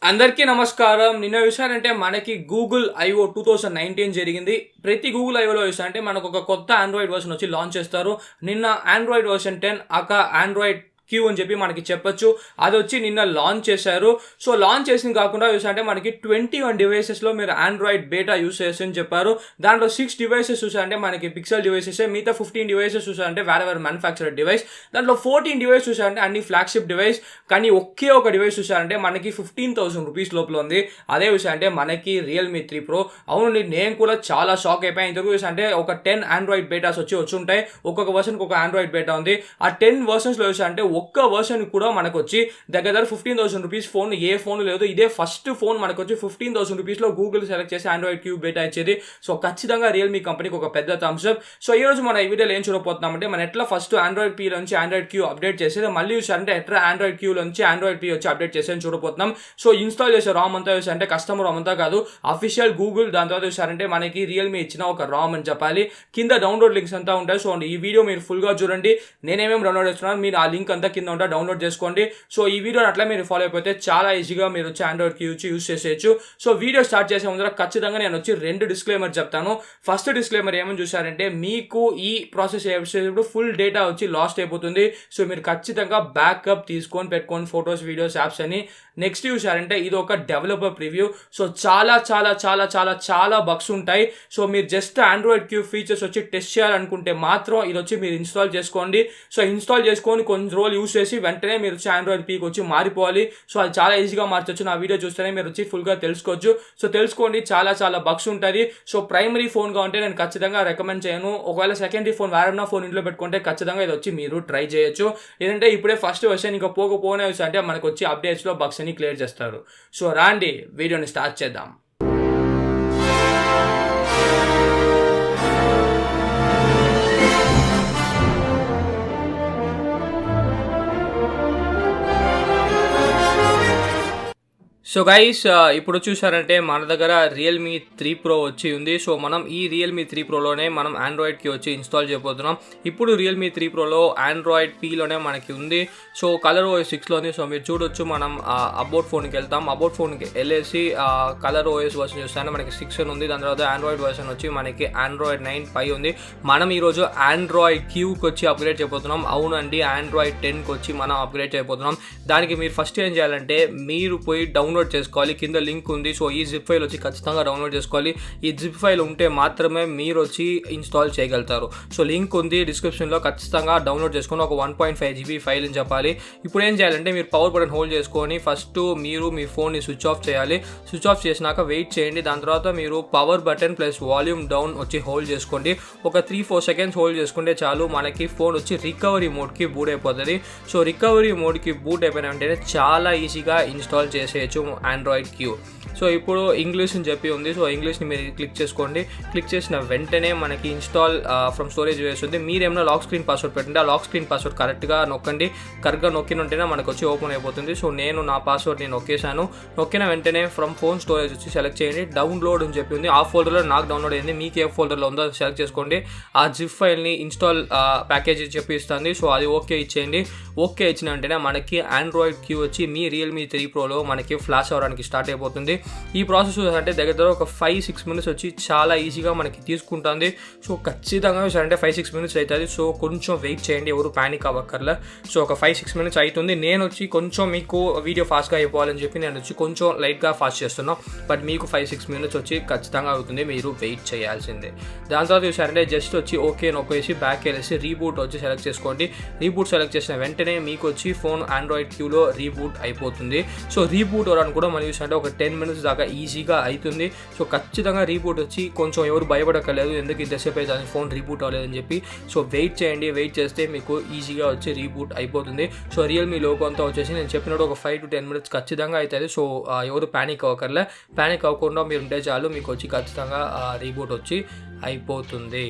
అందరికీ నమస్కారం. నిన్న చూసారంటే మనకి గూగుల్ ఐఓ 2019 జరిగింది. ప్రతి గూగుల్ ఐఓలో చూసారంటే మనకు ఒక కొత్త ఆండ్రాయిడ్ వర్షన్ వచ్చి లాంచ్ చేస్తారు. నిన్న ఆండ్రాయిడ్ వర్షన్ 10 ఆండ్రాయిడ్ క్యూ అని చెప్పి మనకి చెప్పొచ్చు. అది వచ్చి నిన్న లాంచ్ చేశారు. సో లాంచ్ చేసింది కాకుండా చూసారంటే మనకి 21 డివైసెస్లో మీరు ఆండ్రాయిడ్ బేటా యూస్ చేసి చెప్పారు. దాంట్లో 6 డివైసెస్ చూసారంటే మనకి పిక్సెల్ డివైసెస్, మిగతా 15 డివైసెస్ చూసారంటే వేరే మ్యానుఫ్యాక్చరర్ డివైస్. దాంట్లో 14 డివైస్ చూసారంటే అన్ని ఫ్లాగ్షిప్ డివైస్. కానీ ఒకే ఒక డివైస్ చూసారంటే మనకి 15,000 రూపీస్ లోపల ఉంది. అదే చూసారంటే మనకి రియల్మీ 3 Pro. అవును, నేను కూడా చాలా షాక్ అయిపోయాను. ఇంతకు చూసారంటే ఒక 10 ఆండ్రాయిడ్ బేటాస్ వచ్చి ఉంటాయి. ఒక్కొక్క వర్షన్కి ఒక ఆండ్రాయిడ్ బేటా ఉంది. ఆ 10 వర్షన్స్లో చూసారంటే ఒక్క వర్షన్ కూడా మనకు వచ్చి దగ్గర 15,000 రూపీస్ ఫోన్ ఏ ఫోన్ లేదు. ఇదే ఫస్ట్ ఫోన్ మనకు వచ్చి 15,000 రూపీస్లో గూగుల్ సెలెక్ట్ చేసి ఆండ్రాయిడ్ క్యూబ్ బేటా ఇచ్చేది. సో ఖచ్చితంగా రియల్మీ కంపెనీకి ఒక పెద్ద థమ్స్ అప్. సో ఈ రోజు మన ఈ వీడియోలో ఏం చూడబోతున్నామంటే మనం ఎట్లా ఫస్ట్ ఆండ్రాయిడ్ పీ నుంచి ఆండ్రాయిడ్ క్యూ అప్డేట్ చేసేది, మళ్ళీ చూసారంటే ఎట్లా ఆండ్రాయిడ్ క్యూ నుంచి ఆండ్రాయిడ్ పీ వచ్చి అప్డేట్ చేసేది చూడబోతున్నాం. సో ఇన్స్టాల్ చేసే రామ్ అంతా చూసారంటే కస్టమర్ రామ్ అంతా కాదు, అఫీషియల్ గూగుల్. దాని తర్వాత చూసారంటే మనకి రియల్మీ ఇచ్చిన ఒక రామ్ అని చెప్పాలి. కింద డౌన్లోడ్ లింక్స్ అంతా ఉంటాయి. సో ఈ వీడియో మీరు ఫుల్గా చూడండి. నేనేమేమి డౌన్లోడ్ చేస్తున్నాను మీరు ఆ లింక్ అంతా కింద ఉంటా, డౌన్లోడ్ చేసుకోండి. సో ఈ వీడియోని అట్లా మీరు ఫాలో అయిపోతే చాలా ఈజీగా మీరు వచ్చి ఆండ్రాయిడ్ క్యూ యూస్ చేసేయచ్చు. సో వీడియో స్టార్ట్ చేసే ముందర ఖచ్చితంగా నేను వచ్చి 2 డిస్క్లైమర్ చెప్తాను. ఫస్ట్ డిస్క్లైమర్ ఏమని చూసారంటే మీకు ఈ ప్రాసెస్ చేసేటప్పుడు ఫుల్ డేటా వచ్చి లాస్ట్ అయిపోతుంది. సో మీరు ఖచ్చితంగా బ్యాకప్ తీసుకొని పెట్టుకోండి, ఫొటోస్, వీడియోస్, యాప్స్ అని. నెక్స్ట్ చూసారంటే ఇది ఒక డెవలపర్ ప్రివ్యూ. సో చాలా చాలా చాలా చాలా చాలా బగ్స్ ఉంటాయి. సో మీరు జస్ట్ ఆండ్రాయిడ్ క్యూ ఫీచర్స్ వచ్చి టెస్ట్ చేయాలనుకుంటే మాత్రం ఇది వచ్చి మీరు ఇన్స్టాల్ చేసుకోండి. సో ఇన్స్టాల్ చేసుకొని కొన్ని రోజులు యూస్ చేసి వెంటనే మీరు వచ్చి ఆండ్రాయిడ్ పీకి వచ్చి మారిపోవాలి. సో అది చాలా ఈజీగా మార్చొచ్చు. నా వీడియో చూస్తేనే మీరు వచ్చి ఫుల్గా తెలుసుకోవచ్చు. సో తెలుసుకోండి, చాలా చాలా బగ్స్ ఉంటుంది. సో ప్రైమరీ ఫోన్గా ఉంటే నేను ఖచ్చితంగా రికమెండ్ చేయను. ఒకవేళ సెకండరీ ఫోన్ వేరన్నా ఫోన్ ఇంట్లో పెట్టుకుంటే ఖచ్చితంగా ఇది వచ్చి మీరు ట్రై చేయొచ్చు. ఏంటంటే ఇప్పుడే ఫస్ట్ వర్షన్ ఇంకా పోకపోనే అంటే మనకు వచ్చి అప్డేట్స్లో బగ్స్ అని క్లియర్ చేస్తారు. సో రాండి వీడియోని స్టార్ట్ చేద్దాం. సో గైస్, ఇప్పుడు చూసారంటే మన దగ్గర రియల్మీ 3 Pro వచ్చి ఉంది. సో మనం ఈ రియల్మీ 3 Proలోనే మనం ఆండ్రాయిడ్కి వచ్చి ఇన్స్టాల్ చేయబోతున్నాం. ఇప్పుడు రియల్మీ 3 Proలో ఆండ్రాయిడ్ పీలోనే మనకి ఉంది. సో కలర్ OS 6లో ఉంది. సో మీరు చూడొచ్చు, మనం అబౌట్ ఫోన్కి వెళ్తాం. అబౌట్ ఫోన్కి వెళ్ళేసి కలర్ OS వర్షన్ చూస్తానే మనకి 6 అని ఉంది. దాని తర్వాత ఆండ్రాయిడ్ వర్షన్ వచ్చి మనకి ఆండ్రాయిడ్ 9 Pie ఉంది. మనం ఈరోజు ఆండ్రాయిడ్ క్యూకి వచ్చి అప్గ్రేడ్ చేయబోతున్నాం. అవునండి, ఆండ్రాయిడ్ 10కి వచ్చి మనం అప్గ్రేడ్ చేయబోతున్నాం. దానికి మీరు ఫస్ట్ ఏం చేయాలంటే మీరు పోయి డౌన్లోడ్ చేసుకోవాలి. కింద లింక్ ఉంది. సో ఈ జిప్ ఫైల్ వచ్చి ఖచ్చితంగా డౌన్లోడ్ చేసుకోవాలి. ఈ జిప్ ఫైల్ ఉంటే మాత్రమే మీరు వచ్చి ఇన్స్టాల్ చేయగలుగుతారు. సో లింక్ ఉంది డిస్క్రిప్షన్లో, ఖచ్చితంగా డౌన్లోడ్ చేసుకొని ఒక 1.5 GB ఫైల్ అని చెప్పాలి. ఇప్పుడు ఏం చేయాలంటే మీరు పవర్ బటన్ హోల్డ్ చేసుకొని ఫస్ట్ మీరు మీ ఫోన్ని స్విచ్ ఆఫ్ చేయాలి. స్విచ్ ఆఫ్ చేసినాక వెయిట్ చేయండి. దాని తర్వాత మీరు power button plus volume down వచ్చి హోల్డ్ చేసుకోండి. ఒక 3-4 సెకండ్స్ హోల్డ్ చేసుకుంటే చాలు, మనకి ఫోన్ వచ్చి రికవరీ మోడ్కి బూట్ అయిపోతుంది. సో రికవరీ మోడ్కి బూట్ అయిపోయిన వెంటనే చాలా ఈజీగా ఇన్స్టాల్ చేసేయచ్చు ఆండ్రాయిడ్ క్యూ. సో ఇప్పుడు ఇంగ్లీష్ అని చెప్పి ఉంది. సో ఇంగ్లీష్ని మీరు క్లిక్ చేసుకోండి. క్లిక్ చేసిన వెంటనే మనకి ఇన్స్టాల్ ఫ్రమ్ స్టోరేజ్ వేస్తుంది. మీరు ఏమైనా లాక్ స్క్రీన్ పాస్వర్డ్ పెట్టండి. ఆ లాక్ స్క్రీన్ పాస్వర్డ్ కరెక్ట్గా నొక్కండి. కరెక్ట్గా నొక్కినంటేనే మనకు వచ్చి ఓపెన్ అయిపోతుంది. సో నేను నా పాస్వర్డ్ని నొక్కేసాను. నొక్కిన వెంటనే ఫ్రమ్ ఫోన్ స్టోరేజ్ వచ్చి సెలెక్ట్ చేయండి. డౌన్లోడ్ అని చెప్పి ఉంది. ఆ ఫోల్డర్లో నాకు డౌన్లోడ్ అయింది. మీకు ఏ ఫోల్డర్లో ఉందో సెలెక్ట్ చేసుకోండి. ఆ జిప్ ఫైల్ని ఇన్స్టాల్ ప్యాకేజ్ చెప్పి ఇస్తుంది. సో అది ఓకే ఇచ్చేయండి. ఓకే ఇచ్చిన వెంటనే మనకి ఆండ్రాయిడ్ క్యూ వచ్చి మీ రియల్మీ 3 Proలో మనకి ఫ్లాష్ అవ్వడానికి స్టార్ట్ అయిపోతుంది. ఈ ప్రాసెస్ అంటే దగ్గర ఒక 5-6 మినిట్స్ వచ్చి చాలా ఈజీగా మనకి తీసుకుంటుంది. సో ఖచ్చితంగా అంటే 5-6 మినిట్స్ అవుతుంది. సో కొంచెం వెయిట్ చేయండి, ఎవరు ప్యానిక్ అవ్వక్కర్లే. సో ఒక 5-6 మినిట్స్ అవుతుంది. నేను వచ్చి కొంచెం మీకు వీడియో ఫాస్ట్గా అయిపోవాలని చెప్పి నేను వచ్చి కొంచెం లైట్గా ఫాస్ట్ చేస్తున్నాను. బట్ మీకు 5-6 మినిట్స్ వచ్చి ఖచ్చితంగా అవుతుంది, మీరు వెయిట్ చేయాల్సిందే. దాని తర్వాత చూసారంటే జస్ట్ వచ్చి ఓకే నొక్కేసి బ్యాక్ వెళ్ళేసి రీబూట్ వచ్చి సెలెక్ట్ చేసుకోండి. రీబూట్ సెలెక్ట్ చేసిన వెంటనే మీకు వచ్చి ఫోన్ ఆండ్రాయిడ్ క్యూలో రీబూట్ అయిపోతుంది. సో రీబూట్ అవడానికి కూడా మనం చూసారంటే ఒక 10 మినిట్స్ దాకా ఈజీగా అవుతుంది. సో ఖచ్చితంగా రీబూట్ వచ్చి కొంచెం ఎవరు భయపడక్కర్లేదు, ఎందుకు ఇంతసేపు అయితే ఫోన్ రీబూట్ అవ్వలేదని చెప్పి. సో వెయిట్ చేయండి. వెయిట్ చేస్తే మీకు ఈజీగా వచ్చి రీబూట్ అయిపోతుంది. సో రియల్మీ లోగో అంతా వచ్చేసి నేను చెప్పినట్టు ఒక 5-10 మినిట్స్ ఖచ్చితంగా అవుతుంది. సో ఎవరు ప్యానిక్ అవ్వక్కర్లే. ప్యానిక్ అవ్వకుండా మీరు ఉంటే చాలు, మీకు వచ్చి ఖచ్చితంగా రీబూట్ వచ్చి అయిపోతుంది.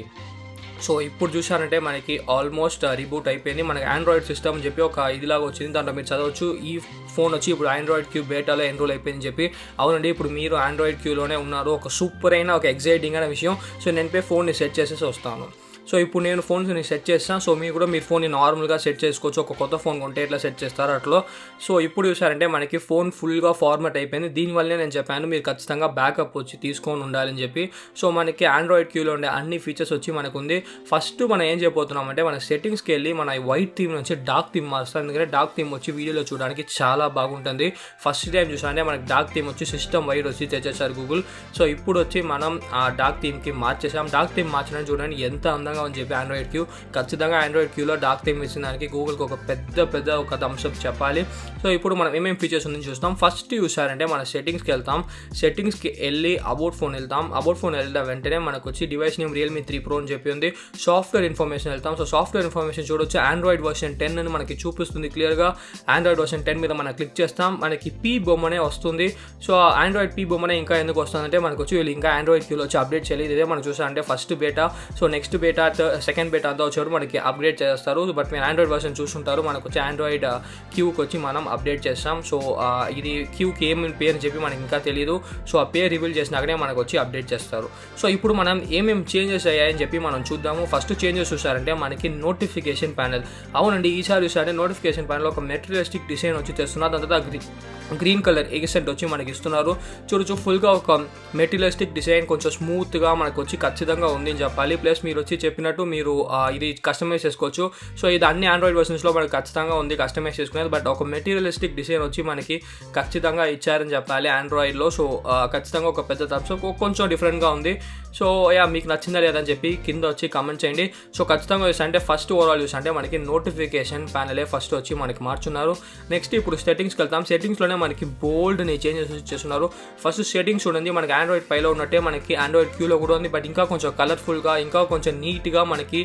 సో ఇప్పుడు చూసారంటే మనకి ఆల్మోస్ట్ రీబూట్ అయిపోయింది. మనకి ఆండ్రాయిడ్ సిస్టమ్ అని చెప్పి ఒక ఇదిలాగా వచ్చింది. దాంట్లో మీరు చదవచ్చు ఈ ఫోన్ వచ్చి ఇప్పుడు ఆండ్రాయిడ్ క్యూ బేటాలో ఎన్రోల్ అయిపోయిందని చెప్పి. అవునండి, ఇప్పుడు మీరు ఆండ్రాయిడ్ క్యూలోనే ఉన్నారు. ఒక సూపర్ అయిన ఒక ఎగ్జైటింగ్ అయిన విషయం. సో నేను పోయి ఫోన్ని సెట్ చేసేసి వస్తాను. సో ఇప్పుడు నేను ఫోన్స్ని సెట్ చేస్తాను. సో మీరు కూడా మీ ఫోన్ని నార్మల్గా సెట్ చేసుకోవచ్చు. ఒక కొత్త ఫోన్ కొంటే ఎట్లా సెట్ చేస్తారో అట్లా. సో ఇప్పుడు చూసారంటే మనకి ఫోన్ ఫుల్గా ఫార్మాట్ అయిపోయింది. దీనివల్లే నేను చెప్పాను మీరు ఖచ్చితంగా బ్యాకప్ వచ్చి తీసుకొని ఉండాలని చెప్పి. సో మనకి ఆండ్రాయిడ్ క్యూలో ఉండే అన్ని ఫీచర్స్ వచ్చి మనకు ఉంది. ఫస్ట్ మనం ఏం చేయబోతున్నాం అంటే మన సెట్టింగ్స్కి వెళ్ళి మన వైట్ థీమ్ నుంచి డార్క్ థీమ్ మారుస్తాం. ఎందుకంటే డార్క్ థీమ్ వచ్చి వీడియోలో చూడడానికి చాలా బాగుంటుంది. ఫస్ట్ టైం చూసారంటే మనకి డార్క్ థీమ్ వచ్చి సిస్టమ్ వైడ్ వచ్చి తెచ్చేసారు గూగుల్. సో ఇప్పుడు వచ్చి మనం ఆ డార్క్ థీమ్కి మార్చేసాం. డార్క్ థీమ్ మార్చడానికి చూడండి ఎంత అందంగా అని చెప్పి ఆండ్రాయిడ్ క్యూ. ఖచ్చితంగా ఆండ్రాయిడ్ క్యూలో డార్క్ థీమ్ ఇచ్చిన దానికి గూగుల్కి ఒక పెద్ద ఒక థమ్స్ అప్ చెప్పాలి. సో ఇప్పుడు మనం ఏమేమి ఫీచర్స్ ఉందని చూస్తాం. ఫస్ట్ చూసారంటే మన సెట్టింగ్స్కి వెళ్తాం. సెట్టింగ్స్కి వెళ్ళి అబౌట్ ఫోన్ వెళ్తాం. అబౌట్ ఫోన్ వెళ్తాం వెంటనే మనకు వచ్చి డివైస్ నేమ్ Realme 3 Pro అని చెప్పి ఉంది. సాఫ్ట్వేర్ ఇన్ఫర్మేషన్ వెళ్తాం. సో సాఫ్ట్వేర్ ఇన్ఫర్మేషన్ చూడొచ్చు ఆండ్రాయిడ్ వర్షన్ 10 అని మనకి చూపిస్తుంది క్లియర్గా. ఆండ్రాయిడ్ వర్షన్ 10 మీద మనం క్లిక్ చేస్తాం. మనకి పీ బొమ్మనే వస్తుంది. సో ఆండ్రాయిడ్ పీ బొమ్మనే ఇంకా ఎందుకు వస్తుందంటే మనకు వచ్చి వీళ్ళు ఇంకా ఆండ్రాయిడ్ క్యూలో వచ్చి అప్డేట్ చేయలేదు. ఇదే మనం చూసారంటే ఫస్ట్ బేటా. సో నెక్స్ట్ బేటా సెకండ్ బేటా అంతా వచ్చారు మనకి అప్గ్రేడ్ చేస్తారు. బట్ మీరు ఆండ్రాయిడ్ వర్షన్ చూసుంటారు. మనకు వచ్చి ఆండ్రాయిడ్ క్యూకి వచ్చి మనం అప్డేట్ చేస్తాం. సో ఇది క్యూకి ఏమి పేరు చెప్పి మనకి ఇంకా తెలియదు. సో ఆ పేరు రివీల్ చేసినాకనే మనకు వచ్చి అప్డేట్ చేస్తారు. సో ఇప్పుడు మనం ఏమేమి చేంజెస్ అయ్యాయని చెప్పి మనం చూద్దాము. ఫస్ట్ చేంజెస్ చూసారంటే మనకి నోటిఫికేషన్ ప్యానెల్. అవునండి, ఈసారి చూసారంటే నోటిఫికేషన్ ప్యానెల్ ఒక మెటీరియలిస్టిక్ డిజైన్ వచ్చి తెస్తున్నారు. దాని తర్వాత గ్రీన్ కలర్ ఎగిసెంట్ వచ్చి మనకి ఇస్తున్నారు. చూడొచ్చు ఫుల్గా ఒక మెటీరియలిస్టిక్ డిజైన్ కొంచెం స్మూత్గా మనకు వచ్చి ఖచ్చితంగా ఉంది అని చెప్పాలి. ప్లస్ మీరు వచ్చి చెప్పినట్టు మీరు ఇది కస్టమైజ్ చేసుకోవచ్చు. సో ఇది అన్ని ఆండ్రాయిడ్ వర్షన్స్లో మనకి ఖచ్చితంగా ఉంది కస్టమైజ్ చేసుకునేది. బట్ ఒక మెటీరియలిస్టిక్ డిజైన్ వచ్చి మనకి ఖచ్చితంగా ఇచ్చారని చెప్పాలి ఆండ్రాయిడ్లో. సో ఖచ్చితంగా ఒక పెద్ద థమ్స్ అప్. కొంచెం డిఫరెంట్గా ఉంది. సో మీకు నచ్చిందా లేదని చెప్పి కింద వచ్చి కామెంట్ చేయండి. సో ఖచ్చితంగా చూసంటే ఫస్ట్ ఓవరాల్ చూసంటే మనకి నోటిఫికేషన్ ప్యానలే ఫస్ట్ వచ్చి మనకి మార్చున్నారు. నెక్స్ట్ ఇప్పుడు సెట్టింగ్స్కి వెళ్తాం. సెట్టింగ్స్లోనే మనకి బోల్డ్ని చేంజెస్ చేస్తున్నారు. ఫస్ట్ సెట్టింగ్స్ చూడండి మనకి ఆండ్రాయిడ్ 5లో ఉన్నట్టే మనకి ఆండ్రాయిడ్ క్యూలో కూడా ఉంది. బట్ ఇంకా కొంచెం కలర్ఫుల్గా ఇంకా కొంచెం నీట్గా మనకి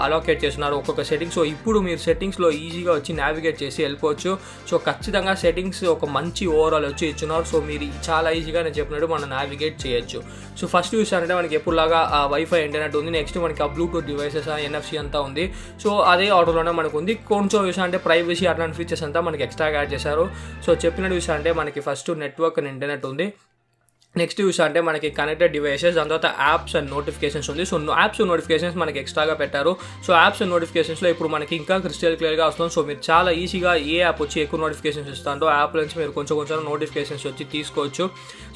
అలోకేట్ చేస్తున్నారు ఒక్కొక్క సెట్టింగ్. సో ఇప్పుడు మీరు సెట్టింగ్స్లో ఈజీగా వచ్చి నావిగేట్ చేసి వెళ్ళిపోవచ్చు. సో ఖచ్చితంగా సెట్టింగ్స్ ఒక మంచి ఓవరాల్ వచ్చి ఇచ్చున్నారు. సో మీరు చాలా ఈజీగా నేను చెప్పినట్టు మనం నావిగేట్ చేయొచ్చు. సో ఫస్ట్ చూసారంటే మనకి ఎప్పుడులాగా వైఫై ఇంటర్నెట్ ఉంది. నెక్స్ట్ మనకి ఆ బ్లూటూత్ డివైసెస్ NFC అంతా ఉంది. సో అదే ఆర్డర్లోనే మనకు ఉంది. కొంచెం చూసారంటే ప్రైవసీ అట్లాంటి ఫీచర్స్ అంతా మనకి ఎక్స్ట్రాగా యాడ్ చేశారు. సో చెప్పినట్టు చూసారంటే మనకి ఫస్ట్ నెట్వర్క్ అండ్ ఇంటర్నెట్ ఉంది. నెక్స్ట్ చూసా అంటే మనకి కనెక్టెడ్ డివైసెస్, దాని తర్వాత యాప్స్ అండ్ నోటిఫికేషన్స్ ఉంది. సో యాప్స్ నోటిఫికేషన్స్ మనకి ఎక్స్ట్రాగా పెట్టారు. సో యాప్స్ అండ్ నోటిఫికేషన్స్లో ఇప్పుడు మనకి ఇంకా క్రిస్టల్ క్లియర్గా వస్తుంది. సో మీరు చాలా ఈజీగా ఏ యాప్ వచ్చి ఎక్కువ నోటిఫికేషన్స్ ఇస్తారో యాప్ నుంచి మీరు కొంచెం నోటిఫికేషన్స్ వచ్చి తీసుకోవచ్చు.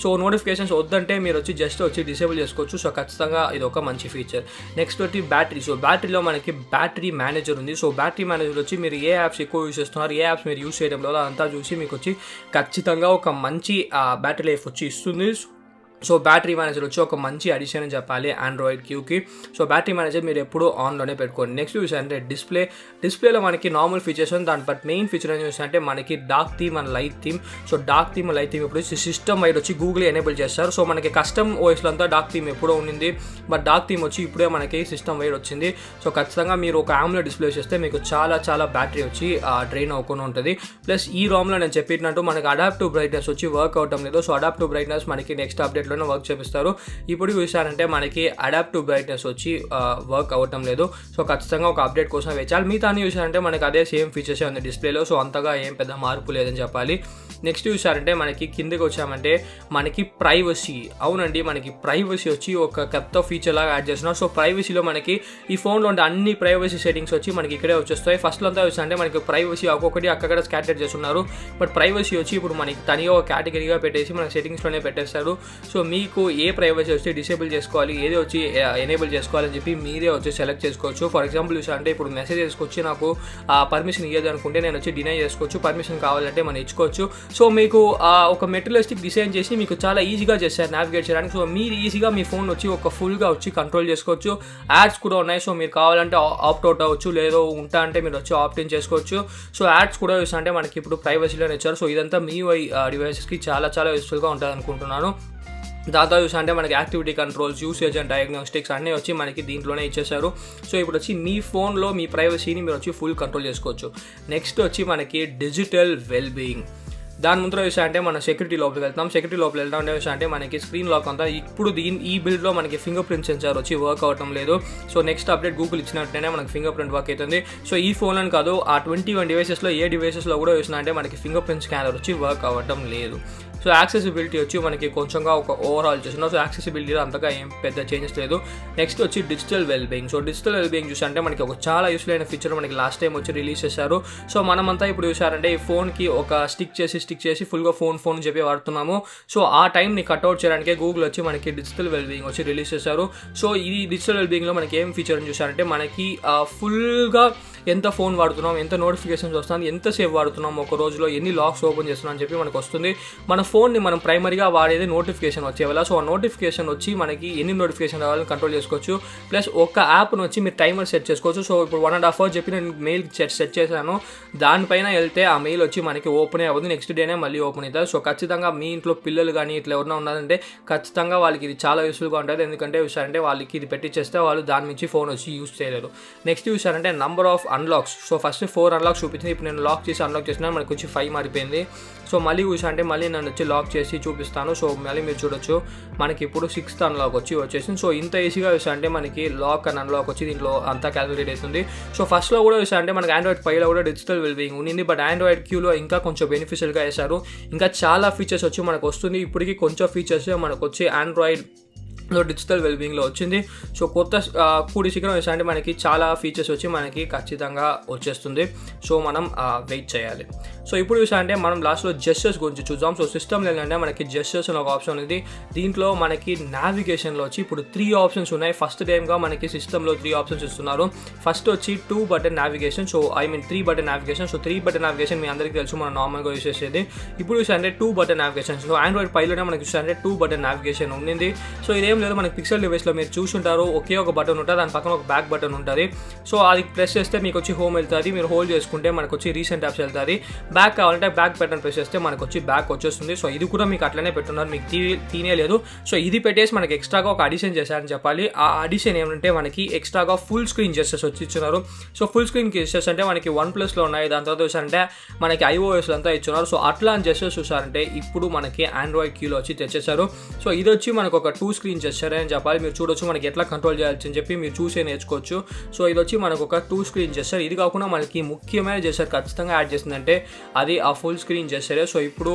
సో నోటిఫికేషన్స్ వద్దంటే మీరు వచ్చి జస్ట్ వచ్చి డిసేబుల్ చేసుకోవచ్చు. సో ఖచ్చితంగా ఇది ఒక మంచి ఫీచర్. నెక్స్ట్ వచ్చి బ్యాటరీ. సో బ్యాటరీలో మనకి బ్యాటరీ మేనేజర్ ఉంది. సో బ్యాటరీ మేనేజర్ వచ్చి మీరు ఏ యాప్స్ ఎక్కువ యూస్ చేస్తున్నారు, ఏ యాప్స్ మీరు యూస్ చేయడం వల్ల అంతా చూసి మీకు వచ్చి ఖచ్చితంగా ఒక మంచి బ్యాటరీ లైఫ్ వచ్చి ఇస్తుంది. సో బ్యాటరీ మేనేజర్ వచ్చి ఒక మంచి అడిషన్ అని చెప్పాలి ఆండ్రాయిడ్ క్యూకి. సో బ్యాటరీ మేనేజర్ మీరు ఎప్పుడూ ఆన్లోనే పెట్టుకోండి. నెక్స్ట్ చూసారంటే డిస్ప్లేలో మనకి నార్మల్ ఫీచర్స్ ఉంది. దాని బట్ మెయిన్ ఫీచర్ ఏం చూసారంటే మనకి dark theme and light theme. So dark theme light theme ఇప్పుడు సిస్టమ్ వైడ్ వచ్చి గూగుల్ ఎనేబుల్ చేస్తారు. సో మనకి కస్టమ్ ఓఎస్లో అంతా డార్క్ థీమ్ ఎప్పుడో ఉండింది. బట్ డార్క్ థీమ్ వచ్చి ఇప్పుడే మనకి సిస్టమ్ వైడ్ వచ్చింది. సో ఖచ్చితంగా మీరు ఒక AMOLED డిస్ప్లే చేస్తే మీకు చాలా బ్యాటరీ వచ్చి డ్రైన్ అవ్వకుండా ఉంటుంది. ప్లస్ ఈ ROMలో నేను చెప్పినట్టు మనకి అడాప్టివ్ బ్రైట్నెస్ వచ్చి వర్క్ అవటం లేదు. సో అడాప్టివ్ బ్రైట్నెస్ మనకి నెక్స్ట్ అప్డేట్ వర్క్ చేపిస్తారు. ఇప్పుడు చూసారంటే మనకి అడాప్టివ్ బ్రైట్నెస్ వచ్చి వర్క్ అవ్వటం లేదు. సో ఖచ్చితంగా ఒక అప్డేట్ కోసం వేచాలి. మిగతా అన్ని చూసారంటే మనకి అదే సేమ్ ఫీచర్స్ ఉంది డిస్ప్లేలో. సో అంతగా ఏం పెద్ద మార్పు లేదని చెప్పాలి. నెక్స్ట్ చూసారంటే మనకి కిందకి వచ్చామంటే మనకి ప్రైవసీ. అవునండి, మనకి ప్రైవసీ వచ్చి ఒక కొత్త ఫీచర్ లాగా యాడ్ చేస్తున్నారు. సో ప్రైవసీలో మనకి ఈ ఫోన్లో ఉండే అన్ని ప్రైవసీ సెట్టింగ్స్ వచ్చి మనకి ఇక్కడే వచ్చేస్తాయి. ఫస్ట్లో అంతా చూసారంటే మనకి ప్రైవసీ ఒక్కొక్కటి అక్కడ స్కాటర్ చేస్తున్నారు. బట్ ప్రైవసీ వచ్చి ఇప్పుడు మనకి తనిగా ఒక కేటగిరీగా పెట్టేసి మన సెట్టింగ్స్లోనే పెట్టేస్తారు. సో మీకు ఏ ప్రైవసీ వచ్చి డిసేబుల్ చేసుకోవాలి, ఏది వచ్చి ఎనేబుల్ చేసుకోవాలని చెప్పి మీరే వచ్చి సెలెక్ట్ చేసుకోవచ్చు. ఫర్ ఎగ్జాంపుల్ చూసారంటే ఇప్పుడు మెసేజెస్కి వచ్చి నాకు పర్మిషన్ ఇవ్వదు అనుకుంటే నేను వచ్చి డినై చేసుకోవచ్చు. పర్మిషన్ కావాలంటే మనం ఇచ్చుకోవచ్చు. సో మీకు ఒక మెటీరియలిస్టిక్ డిజైన్ చేసి మీకు చాలా ఈజీగా చేస్తారు నావిగేట్ చేయడానికి. సో మీరు ఈజీగా మీ ఫోన్ వచ్చి ఒక ఫుల్గా వచ్చి కంట్రోల్ చేసుకోవచ్చు. యాడ్స్ కూడా ఉన్నాయి. సో మీరు కావాలంటే ఆప్ట్ అవుట్ అవ్వచ్చు, లేదో ఉంటా అంటే మీరు వచ్చి ఆప్ట్ ఇన్ చేసుకోవచ్చు. సో యాడ్స్ కూడా చూసారంటే మనకి ఇప్పుడు ప్రైవసీలోనే ఇచ్చారు. సో ఇదంతా మీ డివైసెస్కి చాలా యూస్ఫుల్గా ఉంటుంది అనుకుంటున్నాను. దాంతో చూసారంటే మనకి activity controls, usage and diagnostics అన్నీ వచ్చి మనకి దీంట్లోనే ఇచ్చేసారు. సో ఇప్పుడు వచ్చి మీ ఫోన్లో మీ ప్రైవసీని మీరు వచ్చి ఫుల్ కంట్రోల్ చేసుకోవచ్చు. నెక్స్ట్ వచ్చి మనకి డిజిటల్ వెల్బీయింగ్. దాని ముందర చూసారంటే మన సెక్యూరిటీ లోపలికి వెళ్తాం. సెక్యూరిటీ లోపల వెళ్తాం అంటే మనకి స్క్రీన్ లాక్ అంతా ఇప్పుడు ఈ బిల్డ్లో మనకి ఫింగర్ ప్రింట్ సెన్సార్ వచ్చి వర్క్ అవటం లేదు. సో నెక్స్ట్ అప్డేట్ గూగుల్ ఇచ్చినట్టునే మనకి ఫింగర్ ప్రింట్ వర్క్ అవుతుంది. సో ఈ ఫోన్లో కాదు, ఆ 21 డివైసెస్లో ఏ డివైసెస్లో కూడా చూసినా అంటే మనకి ఫింగర్ ప్రింట్ స్కానర్ వచ్చి వర్క్ అవ్వటం లేదు. సో యాక్సెసిబిలిటీ వచ్చి మనకి కొంచెంగా ఒక ఓవరాల్ చేస్తున్నాం. సో యాక్సెసిబిలిటీలో అంతగా ఏం పెద్ద చేంజెస్ లేదు. నెక్స్ట్ వచ్చి digital wellbeing. So digital wellbeing చూసారంటే మనకి ఒక చాలా యూస్ఫుల్ అయిన ఫీచర్ మనకి లాస్ట్ టైం వచ్చి రిలీజ్ చేశారు. సో మనమంతా ఇప్పుడు చూసారంటే ఈ ఫోన్కి ఒక స్టిక్ చేసి ఫుల్గా ఫోన్ అని చెప్పి వాడుతున్నాము. సో ఆ టైంని కట్అవుట్ చేయడానికి గూగుల్ వచ్చి మనకి డిజిటల్ వెల్బీయింగ్ వచ్చి రిలీజ్ చేశారు. సో ఈ డిజిటల్ వెల్బీయింగ్లో మనకి ఏం ఫీచర్ అని చూసారంటే మనకి ఫుల్గా ఎంత ఫోన్ వాడుతున్నాం, ఎంత నోటిఫికేషన్స్ వస్తుంది, ఎంతసేపు వాడుతున్నాం, ఒక రోజులో ఎన్ని లాక్స్ ఓపెన్ చేస్తున్నాం అని చెప్పి మనకు వస్తుంది. మన ఫోన్ని మనం ప్రైమరీగా వాడేది నోటిఫికేషన్ వచ్చేవాళ్ళ. సో ఆ నోటిఫికేషన్ వచ్చి మనకి ఎన్ని నోటిఫికేషన్ రావాలని కంట్రోల్ చేసుకోవచ్చు. ప్లస్ ఒక యాప్ను వచ్చి మీరు టైమర్ సెట్ చేసుకోవచ్చు. సో ఇప్పుడు 1.5 hours చెప్పి నేను మెయిల్ సెట్ చేశాను, దానిపైన వెళ్తే ఆ మెయిల్ వచ్చి మనకి ఓపెన్ అవ్వదు, నెక్స్ట్ డేనే మళ్ళీ ఓపెన్ అవుతుంది. సో ఖచ్చితంగా మీ ఇంట్లో పిల్లలు కానీ ఇట్లా ఎవరైనా ఉన్నారంటే ఖచ్చితంగా వాళ్ళకి ఇది చాలా యూస్ఫుల్గా ఉంటుంది. ఎందుకంటే చూసారంటే వాళ్ళకి ఇది పెట్టించేస్తే వాళ్ళు దాని నుంచి ఫోన్ వచ్చి యూస్ చేయలేరు. నెక్స్ట్ చూసారంటే number of unlocks. So first 4 unlocks చూపించింది, ఇప్పుడు నేను లాక్ చేసి అన్లాక్ చేసినా మనకు వచ్చి 5 మారిపోయింది. సో మళ్ళీ చూసారంటే మళ్ళీ నన్ను వచ్చి లాక్ చేసి చూపిస్తాను. సో మళ్ళీ మీరు చూడొచ్చు మనకి ఇప్పుడు 6th అన్లాక్ వచ్చేసింది. సో ఇంత ఈజీగా చూసారంటే మనకి లాక్ అండ్ అన్లాక్ వచ్చి దీంట్లో అంతా క్యాలిక్యులేట్ అవుతుంది. సో ఫస్ట్లో కూడా చూసారంటే మనకి ఆండ్రాయిడ్ 5లో కూడా డిజిటల్ వెల్బీయింగ్ ఉంది, బట్ ఆండ్రాయిడ్ క్యూలో ఇంకా కొంచెం బెనిఫిషియల్గా వేశారు. ఇంకా చాలా ఫీచర్స్ వచ్చి మనకు వస్తుంది. ఇప్పటికీ కొంచెం ఫీచర్స్ మనకు వచ్చి ఆండ్రాయిడ్ డిజిటల్ వెల్బీయింగ్లో వచ్చింది. సో కొత్త కూడి శీఘ్రం వేసారంటే మనకి చాలా ఫీచర్స్ వచ్చి మనకి ఖచ్చితంగా వచ్చేస్తుంది. సో మనం వెయిట్ చేయాలి. సో ఇప్పుడు చూసారంటే మనం లాస్ట్లో జెస్చర్స్ గురించి చూద్దాం. సో సిస్టమ్లో ఏంటంటే మనకి జెస్చర్స్ అని ఒక ఆప్షన్ ఉంది. దీంట్లో మనకి నావిగేషన్లో వచ్చి ఇప్పుడు 3 ఆప్షన్స్ ఉన్నాయి. ఫస్ట్ టైంగా మనకి సిస్టంలో 3 ఆప్షన్స్ ఇస్తున్నారు. ఫస్ట్ వచ్చి 2 button navigation. So 3 button navigation. So 3 button navigation మీ అందరికీ తెలుసు, మనం నార్మల్గా యూస్ చేసేది. ఇప్పుడు చూసారంటే 2 button నావిగేషన్. సో ఆండ్రాయిడ్ 5లోనే మనకి చూసారంటే 2 button నావిగేషన్ ఉంది. సో ఇదేం లేదు, మనకి పిక్సెల్ డివైస్లో మీరు చూసుంటారు, ఒకే ఒక బటన్ ఉంటుంది, దాని పక్కన ఒక బ్యాక్ బటన్ ఉంటుంది. సో అది ప్రెస్ చేస్తే మీకు వచ్చి హోమ్ వెళ్తుంది, మీరు హోల్డ్ చేసుకుంటే మనకు వచ్చి రీసెంట్ యాప్స్ వెళ్తుంది. బ్యాక్ కావాలంటే బ్యాక్ బటన్ ప్రెస్ చేస్తే మనకు వచ్చి బ్యాక్ వచ్చేస్తుంది. సో ఇది కూడా మీకు అట్లనే పెట్టున్నారు, మీకు తీనే లేదు. సో ఇది పెట్టేసి మనకి ఎక్స్ట్రాగా ఒక అడిషన్ చేశారని చెప్పాలి. ఆ అడిషన్ ఏమంటే మనకి ఎక్స్ట్రాగా ఫుల్ స్క్రీన్ జెస్చర్స్ వచ్చి ఇచ్చున్నారు. సో ఫుల్ స్క్రీన్ జెస్చర్స్ అంటే మనకి OnePlusలో ఉన్నాయి, దాని తర్వాత చూసారంటే మనకి iOSలో అంతా ఇచ్చున్నారు. సో అట్లా జెస్చర్స్ చూసారంటే ఇప్పుడు మనకి ఆండ్రాయిడ్ క్యూలో వచ్చి తెచ్చేసారు. సో ఇది వచ్చి మనకు ఒక 2 screen జెస్చర్ అని చెప్పాలి. మీరు చూడొచ్చు మనకి ఎట్లా కంట్రోల్ చేయాల్సి అని చెప్పి మీరు చూసే నేర్చుకోవచ్చు. సో ఇది వచ్చి మనకు ఒక 2 screen జెస్చర్. ఇది కాకుండా మనకి ముఖ్యమైన జెస్చర్ ఖచ్చితంగా యాడ్ చేసిందంటే అది ఆ ఫుల్ స్క్రీన్ జెస్చరే. సో ఇప్పుడు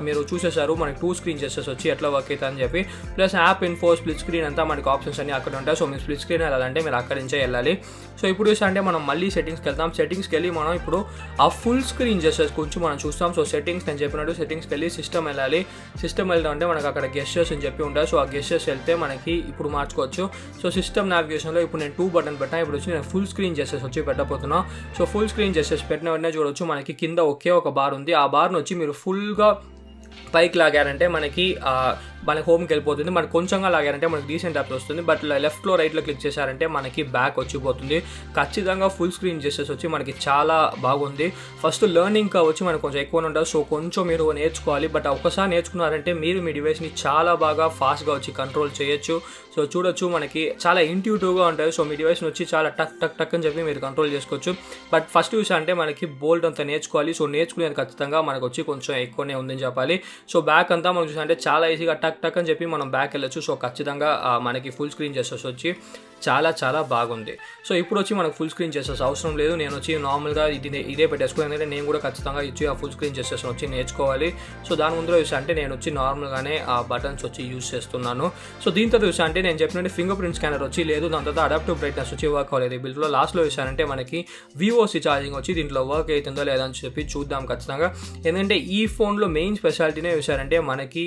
మీరు చూసేసారు మనకి 2 screen జెస్చర్స్ వచ్చి ఎట్లా వర్క్ అవుతుంది అని చెప్పి. Plus app info, split screen అంతా మనకి ఆప్షన్స్ అన్ని అక్కడ ఉంటాయి. సో మీరు స్ప్లిట్ స్క్రీన్ వెళ్ళాలంటే మీరు అక్కడి నుంచే వెళ్ళాలి. సో ఇప్పుడు అంటే మనం మళ్ళీ సెట్టింగ్స్కి వెళ్తాం. సెట్టింగ్స్కి వెళ్ళి మనం ఇప్పుడు ఆ ఫుల్ స్క్రీన్ జెస్చర్స్ గురించి మనం చూస్తాం. సో సెట్టింగ్స్ నేను చెప్పినట్టు సెట్టింగ్స్కి వెళ్ళి సిస్టమ్ వెళ్ళాలి. సిస్టమ్ వెళ్దాం అంటే మనకు అక్కడ గెస్చర్స్ అని చెప్పి ఉంటాయి. సో ఆ గెస్చర్స్ వెళ్తే మనకి ఇప్పుడు మార్చుకోవచ్చు. సో సిస్టమ్ నావిగేషన్లో ఇప్పుడు నేను 2 button పెట్టాను. ఇప్పుడు వచ్చి నేను ఫుల్ స్క్రీన్ జెస్చర్స్ వచ్చి పెట్టబోతున్నా. సో ఫుల్ స్క్రీన్ జెస్చర్స్ పెట్టిన వెంటనే చూడొచ్చు మనకి కింద ఒకే ఒక బార్ ఉంది. ఆ బార్ను వచ్చి మీరు ఫుల్గా పైకి లాగారంటే మనకి హోమ్కి వెళ్ళిపోతుంది. మనకి కొంచెంగా లాగారంటే మనకి రీసెంట్ యాప్స్ వస్తుంది. బట్ లెఫ్ట్లో రైట్లో క్లిక్ చేశారంటే మనకి బ్యాక్ వచ్చిపోతుంది. ఖచ్చితంగా ఫుల్ స్క్రీన్ జెస్చర్స్ వచ్చి మనకి చాలా బాగుంది. ఫస్ట్ లెర్నింగ్ వచ్చి మనకు కొంచెం ఎక్కువ ఉంటుంది. సో కొంచెం మీరు నేర్చుకోవాలి. బట్ ఒక్కసారి నేర్చుకున్నారంటే మీరు మీ డివైస్ని చాలా బాగా ఫాస్ట్గా వచ్చి కంట్రోల్ చేయొచ్చు. సో చూడొచ్చు మనకి చాలా ఇంట్యూటివ్గా ఉంటుంది. సో మీ డివైస్ని వచ్చి చాలా టక్ టక్ టక్ అని చెప్పి మీరు కంట్రోల్ చేసుకోవచ్చు. బట్ ఫస్ట్ చూసా అంటే మనకి బోల్డ్ అంతా నేర్చుకోవాలి. సో నేర్చుకునేది ఖచ్చితంగా మనకు వచ్చి కొంచెం ఎక్కువనే ఉందని చెప్పాలి. సో బ్యాక్ అంతా మనం చూసా అంటే చాలా ఈజీగా టక్ టక్ అని చెప్పి మనం బ్యాక్ వెళ్ళొచ్చు. సో ఖచ్చితంగా మనకి ఫుల్ స్క్రీన్ జెస్చర్స్ వచ్చి చాలా చాలా బాగుంది. సో ఇప్పుడు వచ్చి మనకు ఫుల్ స్క్రీన్ జెస్చర్స్ అవసరం లేదు. నేను వచ్చి నార్మల్గా ఇదే పెట్టేసుకోవాలి. ఎందుకంటే నేను కూడా ఖచ్చితంగా ఇచ్చి ఆ ఫుల్ స్క్రీన్ జెస్చర్స్ వచ్చి నేర్చుకోవాలి. సో దాని ముందు చూసా అంటే నేను వచ్చి నార్మల్గానే ఆ బటన్స్ వచ్చి యూజ్ చేస్తున్నాను. సో దీంతో చూసా అంటే నేను చెప్పినట్టు ఫింగర్ ప్రింట్ స్కానర్ వచ్చి లేదు, దాని తర్వాత అడాప్టివ్ బ్రైట్నెస్ వచ్చి వర్క్ అవ్వలేదు. బిల్డ్లో లాస్ట్లో చూసానంటే మనకి VOC ఛార్జింగ్ వచ్చి దీంట్లో వర్క్ అవుతుందో లేదా అని చెప్పి చూద్దాం ఖచ్చితంగా. ఎందుకంటే ఈ ఫోన్లో మెయిన్ స్పెషాలిటీనే చూసారంటే మనకి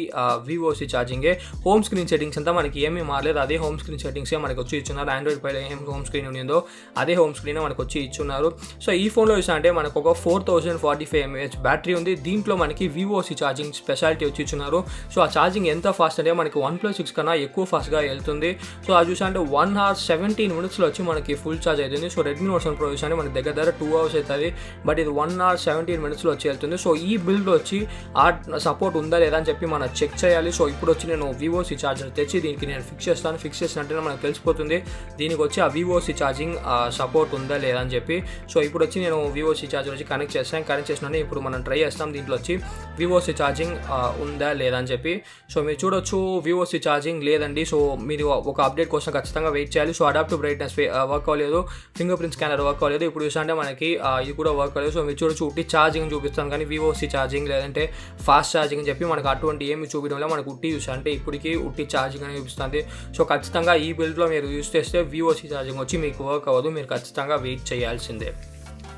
VOC ఛార్జింగే. హోమ్ స్క్రీన్ సెట్టింగ్స్ అంతా మనకి ఏమీ మారలేదు, అదే హోమ్ స్క్రీన్ సెట్టింగ్సే మనకి వచ్చి ఇచ్చున్నారు. ఆండ్రాయిడ్ పైన ఏం హోమ్ స్క్రీన్ ఉండిందో అదే హోమ్ స్క్రీన్ మనకు వచ్చి ఇచ్చున్నారు. సో ఈ ఫోన్లో చూసా అంటే మనకు ఒక 4045 mAh బ్యాటరీ ఉంది. దీంట్లో మనకి VOC ఛార్జింగ్ స్పెషాలిటీ వచ్చి ఇచ్చున్నారు. సో ఆ ఛార్జింగ్ ఎంత ఫాస్ట్ అంటే మనకి 1+6 కన్నా ఎక్కువ ఫాస్ట్గా వెళ్తుంది. సో అది చూసా అంటే 1 hour 17 minutesలో వచ్చి మనకి ఫుల్ ఛార్జ్ అవుతుంది. సో రెడ్మీ నోట్ 7 Pro చూసా అంటే మనకి దగ్గర 2 hours అవుతుంది, బట్ ఇది 1 hour 17 minutesలో వచ్చి వెళ్తుంది. సో ఈ బిల్డ్ వచ్చి ఆ సపోర్ట్ ఉందా లేదా అని చెప్పి మనం చెక్ చేయాలి. సో ఇప్పుడు వచ్చి నేను VOC ఛార్జర్ తెచ్చి దీనికి నేను ఫిక్స్ చేసినట్టే మనకు తెలిసిపోతుంది. దీనికి వచ్చి ఆ వివోసి ఛార్జింగ్ సపోర్ట్ ఉందా లేదా అని చెప్పి. సో ఇప్పుడు వచ్చి నేను వివోసి ఛార్జర్ వచ్చి కనెక్ట్ చేసినాను. ఇప్పుడు మనం ట్రై చేస్తాం దీంట్లో వచ్చి వివోసి ఛార్జింగ్ ఉందా లేదా అని చెప్పి. సో మీరు చూడొచ్చు వివోసి ఛార్జింగ్ లేదండి. సో మీరు ఒక అప్డేట్ కోసం ఖచ్చితంగా వెయిట్ చేయాలి. సో అడాప్టివ్ బ్రైట్నెస్ వర్క్ అవ్వలేదు, ఫింగర్ ప్రింట్ స్కానర్ వర్క్ అవ్వలేదు. ఇప్పుడు చూసంటే మనకి ఇది కూడా వర్క్ అవ్వలేదు. సో మీరు చూడొచ్చు ఉట్టి ఛార్జింగ్ చూపిస్తాను కానీ వివోసి ఛార్జింగ్ లేదంటే ఫాస్ట్ ఛార్జింగ్ అని చెప్పి మనకు అటువంటి ఏమి చూపించడంలో మనకు ఉట్టి చూసారంటే ఇప్పటికీ ఉట్టి ఛార్జింగ్ అని చూపిస్తుంది. సో ఖచ్చితంగా ఈ బిల్డ్లో మీరు యూస్ చేస్తే వివోసి ఛార్జింగ్ వచ్చి మీకు వర్క్ అవ్వదు, మీరు ఖచ్చితంగా వెయిట్ చేయాల్సిందే.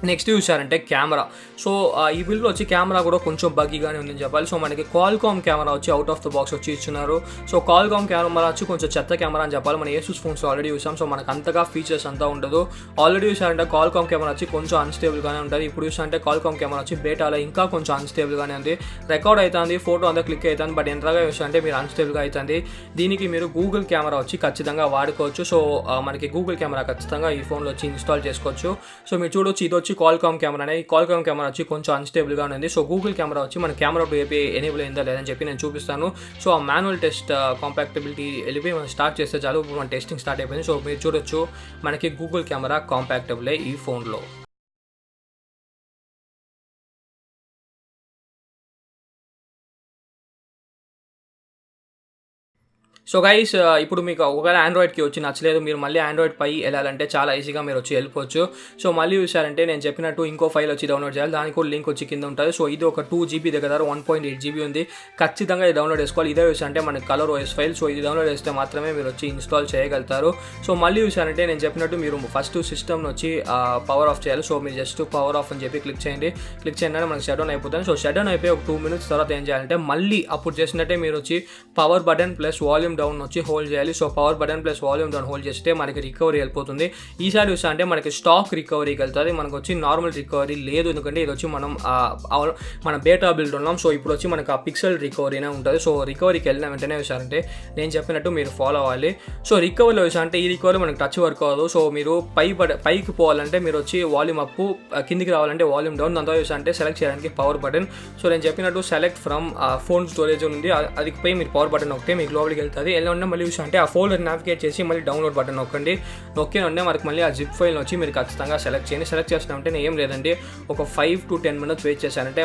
నెక్స్ట్ చూసారంటే కెమెరా. సో ఈ బిల్డ్లో వచ్చి కెమెరా కూడా కొంచెం బగ్గీగానే ఉందని చెప్పాలి. సో మనకి కాల్కామ్ కెమెరా వచ్చి అవుట్ ఆఫ్ ద బాక్స్ వచ్చి ఇచ్చున్నారు. సో కాల్కామ్ కెమెరా వచ్చి కొంచెం చెత్త కెమెరా అని చెప్పాలి. మనం ఏసూస్ ఫోన్స్ ఆల్రెడీ చూసాం. సో మనకు అంతగా ఫీచర్స్ అంతా ఉండదు. ఆల్రెడీ చూసారంటే కాల్కామ్ కెమెరా వచ్చి కొంచెం అన్స్టేబుల్గానే ఉంటుంది. ఇప్పుడు చూసారంటే కాల్కామ్ కెమెరా వచ్చి బేటాలో ఇంకా కొంచెం అన్స్టేబుల్గానే ఉంది. రికార్డ్ అవుతుంది, ఫోటో అంతా క్లిక్ అవుతుంది, బట్ ఎంతగా చూసారంటే మీరు అన్స్టేబుల్గా అవుతుంది. దీనికి మీరు గూగుల్ కెమెరా వచ్చి ఖచ్చితంగా వాడుకోవచ్చు. సో మనకి గూగుల్ కెమెరా ఖచ్చితంగా ఈ ఫోన్లో వచ్చి ఇన్స్టాల్ చేసుకోవచ్చు. సో మీరు చూడొచ్చు ఇది వచ్చి కాల్కామ్ కెమెరా ఈ కాల్కామ్ కెమెరా వచ్చి కొంచెం అన్స్టేబుల్గా ఉంది. సో గూగుల్ కెమెరా వచ్చి మన కెమెరా ఏపీ ఎనేబుల్ అయిందా లేదని చెప్పి నేను చూపిస్తాను. సో ఆ మాన్యువల్ టెస్ట్ కాంపాక్టబిలిటీ వెళ్ళిపోయి మనం స్టార్ట్ చేస్తే చాలు. మన టెస్టింగ్ స్టార్ట్ అయిపోయింది. సో మీరు చూడొచ్చు మనకి గూగుల్ కెమెరా కాంపాక్టబుల్ ఈ ఫోన్లో. సో గైస్ ఇప్పుడు మీకు ఒకవేళ ఆండ్రాయిడ్కి వచ్చి నచ్చలేదు, మీరు మళ్ళీ ఆండ్రాయిడ్ పై వెళ్ళాలంటే చాలా ఈజీగా మీరు వచ్చి వెళ్ళిపోవచ్చు. సో మళ్ళీ చూసారంటే నేను చెప్పినట్టు ఇంకో ఫైల్ వచ్చి డౌన్లోడ్ చేయాలి. దానికి కూడా లింక్ వచ్చి కింద ఉంటుంది. సో ఇది ఒక 2 GB దగ్గర 1.8 GB ఉంది. ఖచ్చితంగా ఇది డౌన్లోడ్ చేసుకోవాలి. ఇదే చూసారంటే మనకి కలర్ ఓఎస్ ఫైల్. సో ఇది డౌన్లోడ్ చేస్తే మాత్రమే మీరు వచ్చి ఇన్స్టాల్ చేయగలుగుతారు. సో మళ్ళీ చూసారంటే నేను చెప్పినట్టు మీరు ఫస్ట్ సిస్టమ్ వచ్చి పవర్ ఆఫ్ చేయాలి. సో మీరు జస్ట్ పవర్ ఆఫ్ అని చెప్పి క్లిక్ చేయండి. క్లిక్ చేయగానే మనకి షట్ డౌన్ అయిపోతుంది. సో షట్ డౌన్ అయిపోయి ఒక 2 minutes తర్వాత ఏం చేయాలంటే మళ్ళీ అప్పుడు చేసినట్టే మీరు వచ్చి power button plus volume down వచ్చి హోల్డ్ చేయాలి. So power button plus volume down hold చేస్తే మనకి రికవరీ వెళ్ళిపోతుంది. ఈసారి చూసా అంటే మనకి స్టాక్ రికవరీకి వెళ్తుంది, మనకు వచ్చి నార్మల్ రికవరీ లేదు. ఎందుకంటే ఇది వచ్చి మన బేటా బిల్డ్ ఉన్నాం. సో ఇప్పుడు వచ్చి మనకి ఆ పిక్సెల్ రికవరీనే ఉంటుంది. సో రికవరీకి వెళ్ళిన వెంటనే చూసారంటే నేను చెప్పినట్టు మీరు ఫాలో అవ్వాలి. సో రికవరీలో చూసా అంటే ఈ రికవరీ మనకి టచ్ వర్క్ అవ్వదు. సో మీరు పైకి పోవాలంటే మీరు వచ్చి వాల్యూమ్ అప్, కిందికి రావాలంటే వాల్యూమ్ డౌన్. దాంతో చూసా అంటే సెలెక్ట్ చేయడానికి పవర్ బటన్. సో నేను చెప్పినట్టు సెలెక్ట్ ఫ్రమ్ ఫోన్ స్టోరేజ్ ఉంది, అది పోయి మీరు పవర్ బటన్ నొక్కితే మీకు లోపలికి వెళ్తుంది. ఎలా ఉన్నా మళ్ళీ చూసా అంటే ఆ ఫోల్డర్ నావిగేట్ చేసి మళ్ళీ డౌన్లోడ్ బటన్ నొక్కండి. నొక్కిన మనకి మళ్ళీ ఆ జిప్ ఫైల్ వచ్చి మీరు ఖచ్చితంగా సెలెక్ట్ చేయండి. సెలెక్ట్ చేసినామంటే ఏం లేదండి, ఒక 5 to 10 minutes వెయిట్ చేశానంటే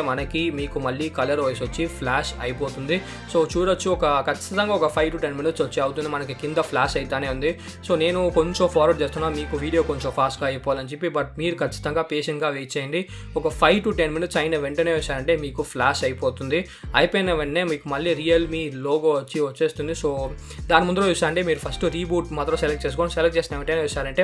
మీకు మళ్ళీ కలర్ వాయిస్ వచ్చి ఫ్లాష్ అయిపోతుంది. సో చూడొచ్చు ఖచ్చితంగా ఒక 5 to 10 minutes వచ్చి అవుతుంది. మనకి కింద ఫ్లాష్ అయితేనే ఉంది. సో నేను కొంచెం ఫార్వర్డ్ చేస్తున్నాను, మీకు వీడియో కొంచెం ఫాస్ట్గా అయిపోవాలని చెప్పి. బట్ మీరు ఖచ్చితంగా పేషెంట్గా వెయిట్ చేయండి. ఒక 5 to 10 minutes అయిన వెంటనే వచ్చారంటే మీకు ఫ్లాష్ అయిపోతుంది. అయిపోయిన వెంటనే మీకు మళ్ళీ రియల్మీ లోగో వచ్చేస్తుంది. సో దాని ముందు చూసారంటే మీరు ఫస్ట్ రీబూట్ మాత్రం సెలెక్ట్ చేసుకోండి. సెలెక్ట్ చేసిన వెంటనే చూసారంటే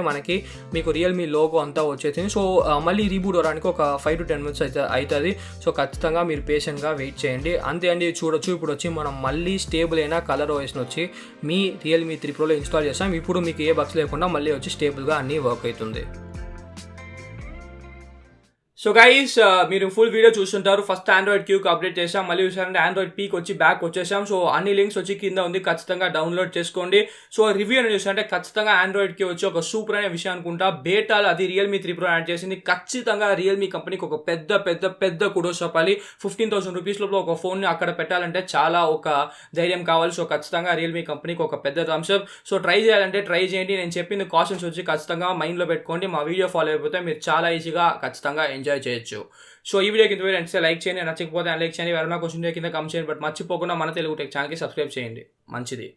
మీకు రియల్మీ లోగో అంతా వచ్చేసింది. సో మళ్ళీ రీబూట్ అవడానికి ఒక 5 to 10 minutes అయితే అవుతుంది. సో ఖచ్చితంగా మీరు పేషెంట్గా వెయిట్ చేయండి. అంతే అండి. చూడొచ్చు ఇప్పుడు వచ్చి మనం మళ్ళీ స్టేబుల్ అయిన కలర్ ఓఎస్ని వచ్చి మీ రియల్మీ 3 Proలో ఇన్స్టాల్ చేస్తాం. ఇప్పుడు మీకు ఏ బగ్స్ లేకుండా మళ్ళీ వచ్చి స్టేబుల్గా అన్నీ వర్క్ అవుతుంది. సో గైస్ మీరు ఫుల్ వీడియో చూస్తుంటారు. ఫస్ట్ ఆండ్రాయిడ్ క్యూకి అప్డేట్ చేసాం, మళ్ళీ చూసారంటే ఆండ్రాయిడ్ పీకి వచ్చి బ్యాక్ వచ్చేసాం. సో అన్ని లింక్స్ వచ్చి కింద ఉంది, ఖచ్చితంగా డౌన్లోడ్ చేసుకోండి. సో రివ్యూ అని చూసారంటే ఖచ్చితంగా ఆండ్రాయిడ్కి వచ్చి ఒక సూపర్ అనే విషయం అనుకుంటా. బేటాలు అది రియల్మీ 3 Pro యాడ్ చేసింది. ఖచ్చితంగా రియల్మీ కంపెనీకి ఒక పెద్ద కుడోస్ చెప్పాలి. 15,000 రూపీస్ లోపల ఒక ఫోన్ని అక్కడ పెట్టాలంటే చాలా ఒక ధైర్యం కావాలి. సో ఖచ్చితంగా రియల్మీ కంపెనీకి ఒక పెద్ద థమ్స్ అప్. సో ట్రై చేయాలంటే ట్రై చేయండి. నేను చెప్పిన కాషన్స్ వచ్చి ఖచ్చితంగా మైండ్లో పెట్టుకోండి. మా వీడియో ఫాలో అయిపోతే మీరు చాలా ఈజీగా ఖచ్చితంగా ఎంజాయ్ చేయొచ్చు. సో ఈ వీడియో కింద నచ్చితే లైక్ చేయండి, నచ్చకపోతే అన్లైక్ చేయండి. ఎవరైనా క్వశ్చన్ కింద కమెంట్ చేయండి. బట్ మర్చిపోకుండా మన తెలుగు టెక్ ఛానల్కి సబ్స్క్రైబ్ చేయండి. మంచిది.